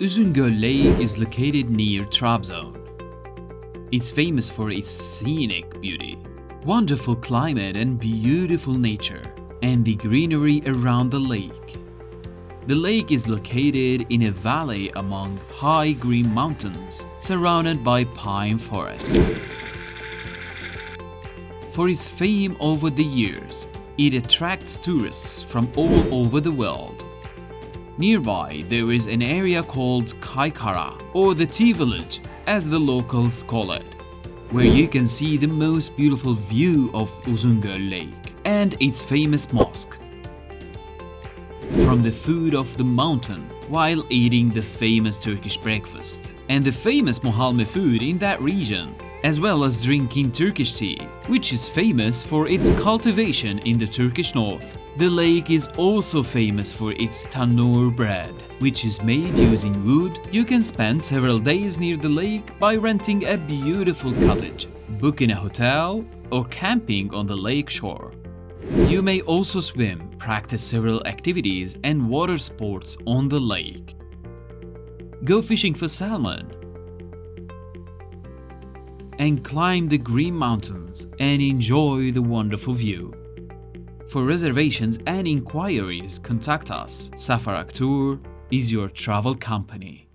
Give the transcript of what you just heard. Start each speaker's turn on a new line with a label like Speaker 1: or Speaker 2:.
Speaker 1: Uzungol Lake is located near Trabzon. It's famous for its scenic beauty, wonderful climate and beautiful nature, and the greenery around the lake. The lake is located in a valley among high green mountains, surrounded by pine forests. For its fame over the years, it attracts tourists from all over the world. Nearby, there is an area called Kaykara, or the Tea Village, as the locals call it, where you can see the most beautiful view of Uzungol Lake and its famous mosque. From the food of the mountain, while eating the famous Turkish breakfast and the famous Muhalmeh food in that region, as well as drinking Turkish tea, which is famous for its cultivation in the Turkish north. The lake is also famous for its Tannour bread, which is made using wood. You can spend several days near the lake by renting a beautiful cottage, booking a hotel, or camping on the lake shore. You may also swim, practice several activities and water sports on the lake. Go fishing for salmon, and climb the green mountains and enjoy the wonderful view. For reservations and inquiries, contact us. Safarak Tour is your travel company.